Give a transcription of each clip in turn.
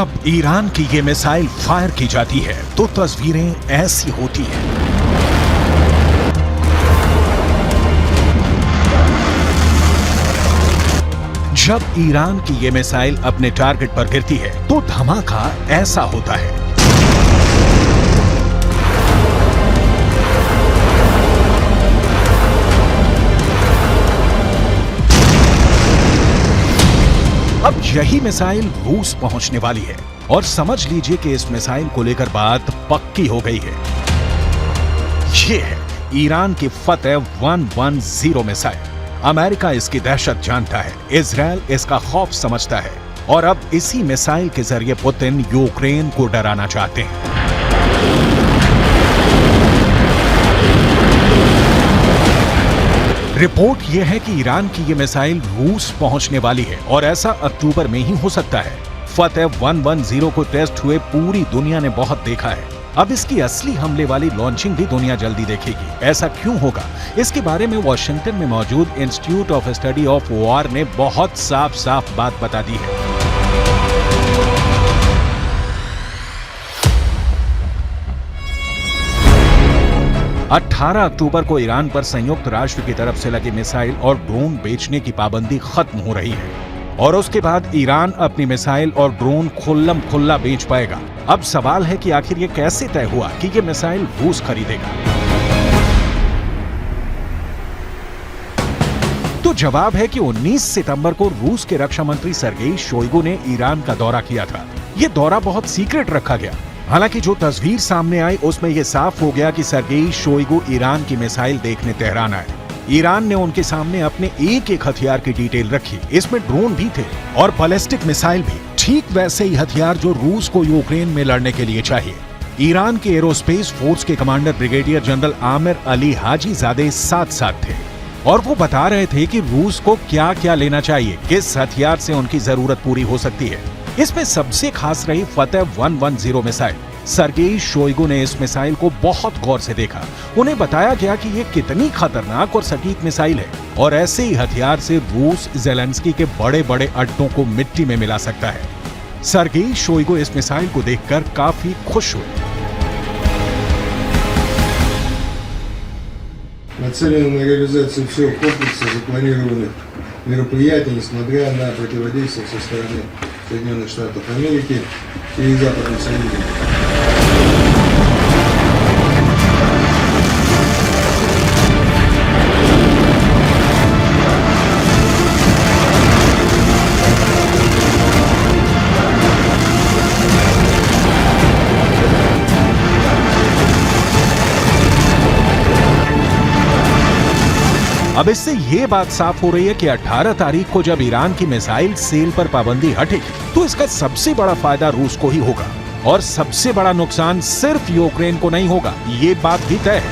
जब ईरान की ये मिसाइल फायर की जाती है तो तस्वीरें ऐसी होती हैं। जब ईरान की ये मिसाइल अपने टारगेट पर गिरती है तो धमाका ऐसा होता है। अब यही मिसाइल रूस पहुंचने वाली है और समझ लीजिए कि इस मिसाइल को लेकर बात पक्की हो गई है। ये है ईरान की फतेह 110 मिसाइल। अमेरिका इसकी दहशत जानता है, इजराइल इसका खौफ समझता है और अब इसी मिसाइल के जरिए पुतिन यूक्रेन को डराना चाहते हैं। रिपोर्ट यह है कि ईरान की ये मिसाइल रूस पहुंचने वाली है और ऐसा अक्टूबर में ही हो सकता है। फतेह 110 को टेस्ट हुए पूरी दुनिया ने बहुत देखा है। अब इसकी असली हमले वाली लॉन्चिंग भी दुनिया जल्दी देखेगी। ऐसा क्यों होगा, इसके बारे में वॉशिंगटन में मौजूद institute of study of war ने बहुत साफ साफ बात बता दी है। अठारह अक्टूबर को ईरान पर संयुक्त राष्ट्र की तरफ से लगी मिसाइल और ड्रोन बेचने की पाबंदी खत्म हो रही है और उसके बाद ईरान अपनी मिसाइल और ड्रोन खुल्लम खुल्ला बेच पाएगा। अब सवाल है कि आखिर ये कैसे तय हुआ कि ये मिसाइल रूस खरीदेगा? तो जवाब है कि 19 सितंबर को रूस के रक्षा मंत्री सर्गेई शोइगु ने ईरान का दौरा किया था। ये दौरा बहुत सीक्रेट रखा गया। हालांकि जो तस्वीर सामने आई उसमें यह साफ हो गया कि सर्गेई शोइगु ईरान की मिसाइल देखने तेहरान आए। ईरान ने उनके सामने अपने एक हथियार की डिटेल रखी। इसमें ड्रोन भी थे और बैलिस्टिक मिसाइल भी, ठीक वैसे ही हथियार जो रूस को यूक्रेन में लड़ने के लिए चाहिए। ईरान के एरोस्पेस फोर्स के commander brigadier general Amir Ali Hajizadeh साथ साथ थे और वो बता रहे थे कि रूस को क्या क्या लेना चाहिए, किस हथियार से उनकी जरूरत पूरी हो सकती है। इसमें सबसे खास रही फतेह 110 मिसाइल। सर्गेई शोइगु ने इस मिसाइल को बहुत गौर से देखा। उन्हें बताया गया कि ये कितनी खतरनाक और सटीक मिसाइल है और ऐसे ही हथियार से रूस ज़ेलेंस्की के बड़े बड़े अड्डों को मिट्टी में मिला सकता है। सर्गेई शोइगु इस मिसाइल को देखकर काफी खुश हुए। Нацелено на реализацию всего комплекса запланированных мероприятий, несмотря на противодействие со стороны Соединенных Штатов Америки и Западных союзников. अब इससे ये बात साफ हो रही है कि 18 तारीख को जब ईरान की मिसाइल सेल पर पाबंदी हटेगी तो इसका सबसे बड़ा फायदा रूस को ही होगा और सबसे बड़ा नुकसान सिर्फ यूक्रेन को नहीं होगा, ये बात भी तय है।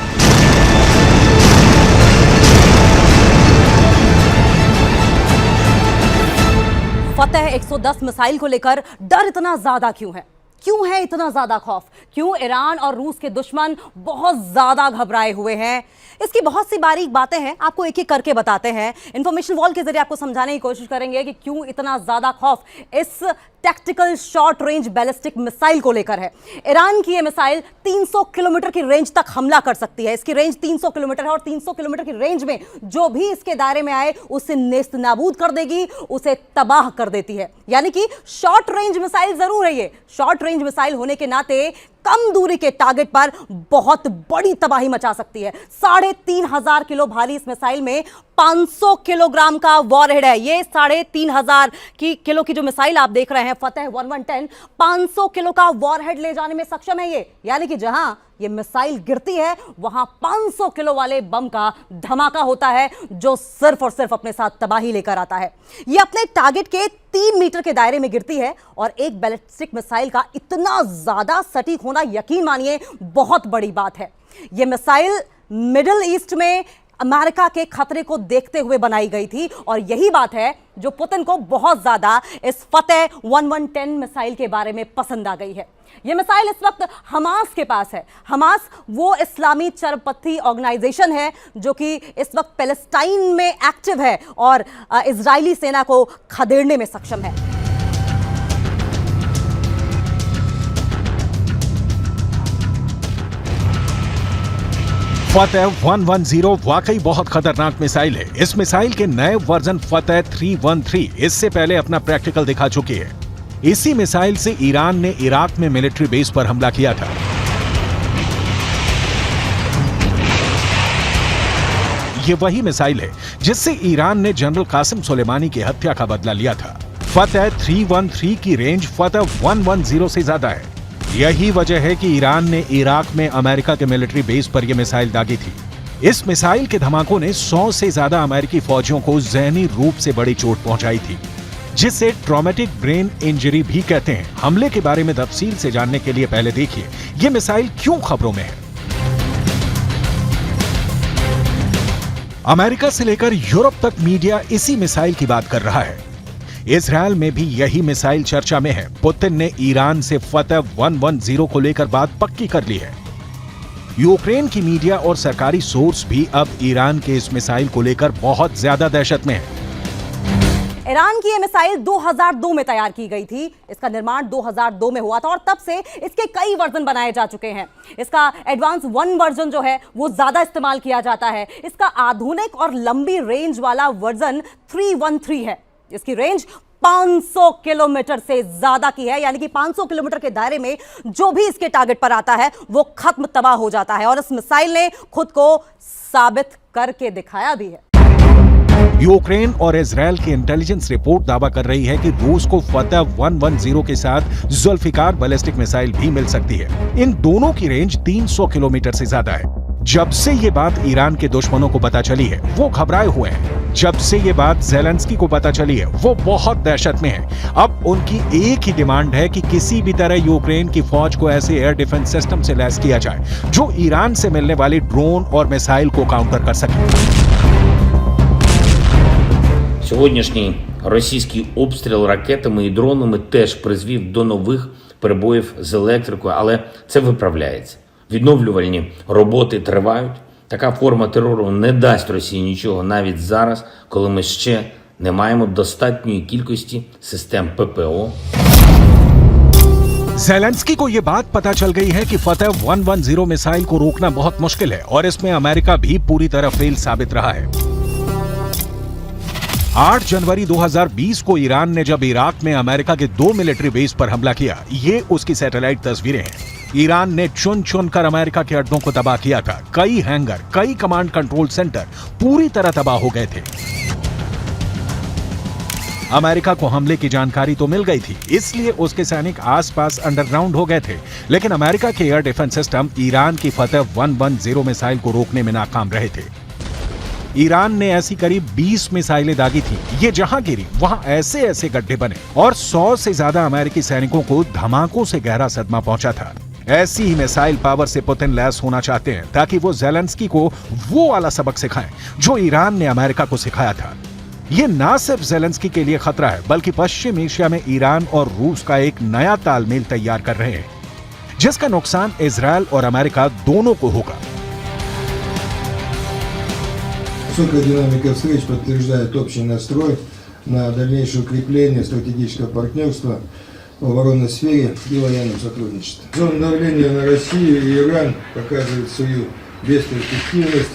फतेह 110 मिसाइल को लेकर डर इतना ज्यादा क्यों है? क्यों है इतना ज्यादा खौफ? क्यों ईरान और रूस के दुश्मन बहुत ज्यादा घबराए हुए हैं? इसकी बहुत सी बारीक बातें हैं, आपको एक एक करके बताते हैं। इंफॉर्मेशन वॉल के जरिए आपको समझाने की कोशिश करेंगे कि क्यों इतना ज्यादा खौफ इस tactical short range ballistic missile को लेकर है। ईरान की यह मिसाइल 300 किलोमीटर की रेंज तक हमला कर सकती है। इसकी रेंज 300 किलोमीटर है और 300 किलोमीटर की रेंज में जो भी इसके दायरे में आए उसे नेस्त नाबूद कर देगी, उसे तबाह कर देती है। यानी कि शॉर्ट रेंज मिसाइल जरूर है ये। शॉर्ट रेंज मिसाइल होने के नाते कम दूरी के टारगेट पर बहुत बड़ी तबाही मचा सकती है। 3500 किलो भारी इस मिसाइल में 500 किलोग्राम का वॉरहेड है। ये 3500 किलो की जो मिसाइल आप देख रहे हैं फतेह 110, 500 किलो का वॉरहेड ले जाने में सक्षम है ये। यानी कि जहां ये मिसाइल गिरती है वहां 500 किलो वाले बम का धमाका होता है जो सिर्फ और सिर्फ अपने साथ तबाही लेकर आता है। ये अपने टारगेट के 3 मीटर के दायरे में गिरती है और एक बैलिस्टिक मिसाइल का इतना ज्यादा सटीक होना, यकीन मानिए, बहुत बड़ी बात है। यह मिसाइल मिडिल ईस्ट में अमेरिका के खतरे को देखते हुए बनाई गई थी और यही बात है जो पुतिन को बहुत ज्यादा इस फतेह 110 मिसाइल के बारे में पसंद आ गई है। यह मिसाइल इस वक्त हमास के पास है। हमास वो इस्लामी चरपंथी ऑर्गेनाइजेशन है जो कि इस वक्त पैलेस्टाइन में एक्टिव है और इजरायली सेना को खदेड़ने में सक्षम है। फतेह 110 वाकई बहुत खतरनाक मिसाइल है। इस मिसाइल के नए वर्जन फतेह 313 इससे पहले अपना प्रैक्टिकल दिखा चुकी है। इसी मिसाइल से ईरान ने इराक में मिलिट्री बेस पर हमला किया था। ये वही मिसाइल है जिससे ईरान ने जनरल कासिम सुलेमानी की हत्या का बदला लिया था। फतेह 313 की रेंज फतेह 110 से ज्यादा है। यही वजह है कि ईरान ने इराक में अमेरिका के मिलिट्री बेस पर यह मिसाइल दागी थी। इस मिसाइल के धमाकों ने 100 से ज्यादा अमेरिकी फौजियों को जहनी रूप से बड़ी चोट पहुंचाई थी, जिसे ट्रॉमेटिक ब्रेन इंजरी भी कहते हैं। हमले के बारे में तफसील से जानने के लिए पहले देखिए यह मिसाइल क्यों खबरों में है। अमेरिका से लेकर यूरोप तक मीडिया इसी मिसाइल की बात कर रहा है। इजरायल में भी यही मिसाइल चर्चा में है। पुतिन ने ईरान से फतेह 110 को लेकर बात पक्की कर ली है। यूक्रेन की मीडिया और सरकारी सोर्स भी अब ईरान के इस मिसाइल को लेकर बहुत ज्यादा दहशत में है। ईरान की यह मिसाइल 2002 में तैयार की गई थी। इसका निर्माण 2002 में हुआ था और तब से इसके कई वर्जन बनाए जा चुके हैं। इसका एडवांस 1 वर्जन जो है वो ज्यादा इस्तेमाल किया जाता है। इसका आधुनिक और लंबी रेंज वाला वर्जन 313 है। इसकी रेंज 500 किलोमीटर से ज्यादा की है, यानी कि 500 किलोमीटर के दायरे में जो भी इसके टारगेट पर आता है वो खत्म तबाह हो जाता है। और इस मिसाइल ने खुद को साबित करके दिखाया भी है। यूक्रेन और इजरायल की इंटेलिजेंस रिपोर्ट दावा कर रही है कि रूस को फतेह 110 के साथ जुल्फिकार बैलिस्टिक मिसाइल भी मिल सकती है। इन दोनों की रेंज 300 किलोमीटर से ज्यादा है। जब से ये बात ईरान के दुश्मनों को पता चली है वो घबराए हुए हैं। जब से ये बात ज़ेलेंस्की को पता चली है वो बहुत दहशत में है। अब उनकी एक ही डिमांड है कि किसी भी तरह यूक्रेन की फौज को ऐसे एयर डिफेंस सिस्टम से लैस किया जाए जो ईरान से मिलने वाली ड्रोन और मिसाइल को काउंटर कर सके। Сьогоднішній російський обстріл ракетами і дронами теж призвів до нових перебоїв з електрикою, але це виправляється. Відновлювальні роботи тривають. Така форма терору не дасть Росії нічого навіть зараз, коли ми ще не маємо достатньої кількості систем ППО. ज़ेलेंस्की को यह बात पता चल गई है कि फतेह 110 मिसाइल को रोकना बहुत मुश्किल है और इसमें अमेरिका भी पूरी तरह फेल साबित रहा है। 8 जनवरी 2020 को ईरान ने जब इराक में अमेरिका के 2 मिलिट्री बेस पर हमला किया, ये उसकी सैटेलाइट तस्वीरें हैं। ईरान ने चुन चुन कर अमेरिका के अड्डों को तबाह किया था। कई हैंगर, कई कमांड कंट्रोल सेंटर पूरी तरह तबाह हो गए थे। अमेरिका को हमले की जानकारी तो मिल गई थी, इसलिए उसके सैनिक आसपास अंडरग्राउंड हो गए थे। लेकिन अमेरिका के एयर डिफेंस सिस्टम ईरान की फतेह 110 मिसाइल को रोकने में नाकाम रहे थे। ईरान ने ऐसी करीब 20 मिसाइलें दागी थी। ये जहां गिरी वहां ऐसे ऐसे गड्ढे बने और 100 से ज्यादा अमेरिकी सैनिकों को धमाकों से गहरा सदमा पहुंचा था। ऐसी ही मिसाइल पावर से पुतिन लैस होना चाहते हैं ताकि वो ज़ेलेंस्की को वो वाला सबक सिखाएं जो ईरान ने अमेरिका को सिखाया था। ये ना सिर्फ ज़ेलेंस्की के लिए खतरा है बल्कि पश्चिम एशिया में ईरान और रूस का एक नया तालमेल तैयार कर रहे हैं, जिसका नुकसान इजरायल और अमेरिका दोनों को होगा। Высокая динамика встреч подтверждает общий настрой на дальнейшее укрепление стратегического партнерства в оборонной сфере и военном сотрудничестве. Зона давления на Россию и Иран показывает свою бесперспективность.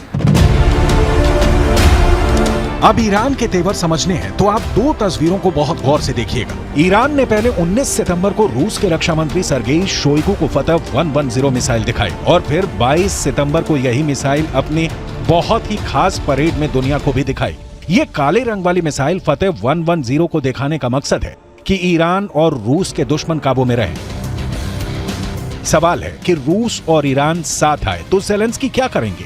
अब ईरान के तेवर समझने हैं तो आप 2 तस्वीरों को बहुत गौर से देखिएगा। ईरान ने पहले 19 सितंबर को रूस के रक्षा मंत्री सर्गेई शोइगु को फतेह 110 मिसाइल दिखाई और फिर 22 सितंबर को यही मिसाइल अपने बहुत ही खास परेड में दुनिया को भी दिखाई। ये काले रंग वाली मिसाइल फतेह 110 को दिखाने का मकसद है कि ईरान और रूस के दुश्मन काबू में रहें। सवाल है कि रूस और ईरान साथ आए तो ज़ेलेंस्की क्या करेंगे?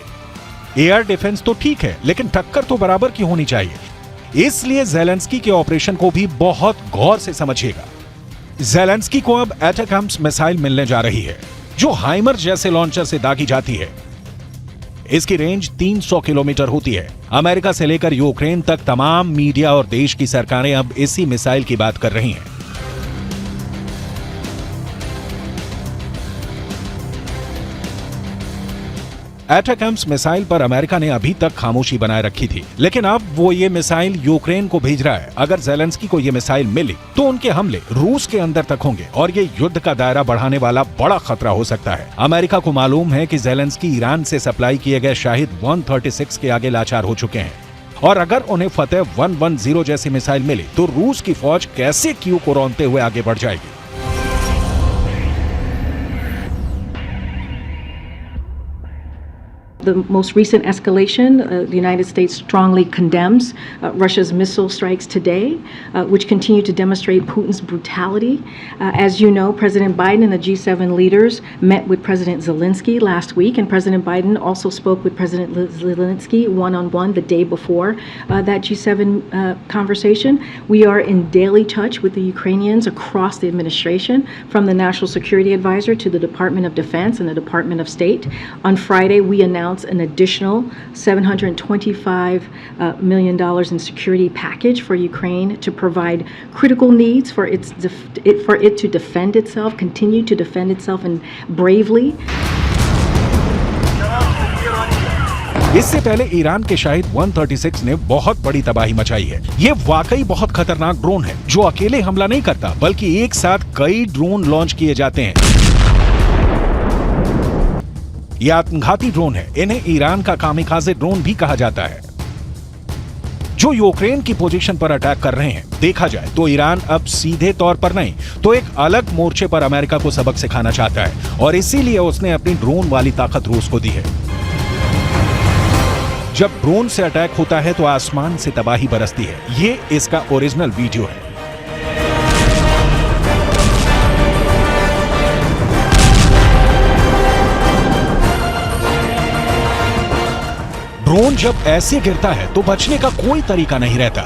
एयर डिफेंस तो ठीक है, लेकिन टक्कर तो बराबर की होनी चाहिए। इसलिए ज़ेलेंस्की के ऑपरेशन को भी बहुत गौर से समझिएगा। ज़ेलेंस्की को अब एटैकम्स मिसाइल मिलने जा रही है जो हाइमर जैसे लॉन्चर से दागी जाती है। इसकी रेंज 300 किलोमीटर होती है। अमेरिका से लेकर यूक्रेन तक तमाम मीडिया और देश की सरकारें अब इसी मिसाइल की बात कर रही हैं। एटैकम्स मिसाइल पर अमेरिका ने अभी तक खामोशी बनाए रखी थी, लेकिन अब वो ये मिसाइल यूक्रेन को भेज रहा है। अगर ज़ेलेंस्की को ये मिसाइल मिली तो उनके हमले रूस के अंदर तक होंगे और ये युद्ध का दायरा बढ़ाने वाला बड़ा खतरा हो सकता है। अमेरिका को मालूम है कि ज़ेलेंस्की ईरान से सप्लाई किए गए शाहिद 136 के आगे लाचार हो चुके हैं, और अगर उन्हें फतेह 110 जैसी मिसाइल मिली तो रूस की फौज कैसे कीव को रौंदते हुए आगे बढ़ जाएगी। The most recent escalation, the United States strongly condemns Russia's missile strikes today, which continue to demonstrate Putin's brutality. As you know, President Biden and the G7 leaders met with President Zelensky last week, and President Biden also spoke with President Zelensky one-on-one the day before that G7 conversation. We are in daily touch with the Ukrainians across the administration, from the National Security Advisor to the Department of Defense and the Department of State. On Friday, we announced an additional $725 million in security package for Ukraine to provide critical needs for it to defend itself, continue to defend itself and bravely. इससे पहले Iran के शाहिद 136 ने बहुत बड़ी तबाही मचाई है। ये वाकई बहुत खतरनाक ड्रोन है जो अकेले हमला नहीं करता, बल्कि एक साथ कई ड्रोन लॉन्च किए जाते हैं। ये आत्मघाती ड्रोन है। इन्हें ईरान का कामिकाज़े ड्रोन भी कहा जाता है, जो यूक्रेन की पोजीशन पर अटैक कर रहे हैं। देखा जाए तो ईरान अब सीधे तौर पर नहीं तो एक अलग मोर्चे पर अमेरिका को सबक सिखाना चाहता है, और इसीलिए उसने अपनी ड्रोन वाली ताकत रूस को दी है। जब ड्रोन से अटैक होता है तो आसमान से तबाही बरसती है। ये इसका ओरिजिनल वीडियो है। ड्रोन जब ऐसे गिरता है तो बचने का कोई तरीका नहीं रहता।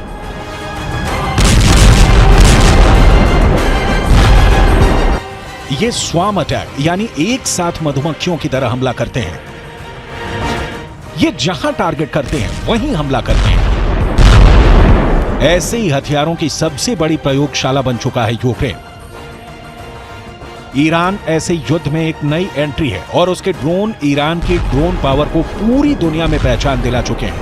ये स्वार्म अटैक यानी एक साथ मधुमक्खियों की तरह हमला करते हैं। ये जहां टारगेट करते हैं वहीं हमला करते हैं। ऐसे ही हथियारों की सबसे बड़ी प्रयोगशाला बन चुका है यूक्रेन। ईरान ऐसे युद्ध में एक नई एंट्री है और उसके ड्रोन ईरान की ड्रोन पावर को पूरी दुनिया में पहचान दिला चुके हैं।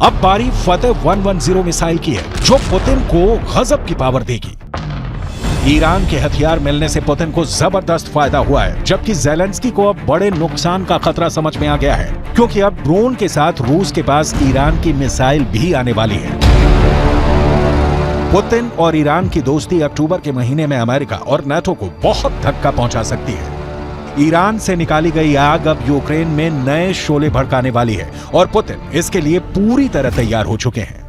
अब बारी फतेह 110 मिसाइल की है, जो पुतिन को गजब की पावर देगी। ईरान के हथियार मिलने से पुतिन को जबरदस्त फायदा हुआ है, जबकि ज़ेलेंस्की को अब बड़े नुकसान का खतरा समझ में आ गया है, क्योंकि अब ड्रोन के साथ रूस के पास ईरान की मिसाइल भी आने वाली है। पुतिन और ईरान की दोस्ती अक्टूबर के महीने में अमेरिका और नाटो को बहुत धक्का पहुंचा सकती है। ईरान से निकाली गई आग अब यूक्रेन में नए शोले भड़काने वाली है और पुतिन इसके लिए पूरी तरह तैयार हो चुके हैं।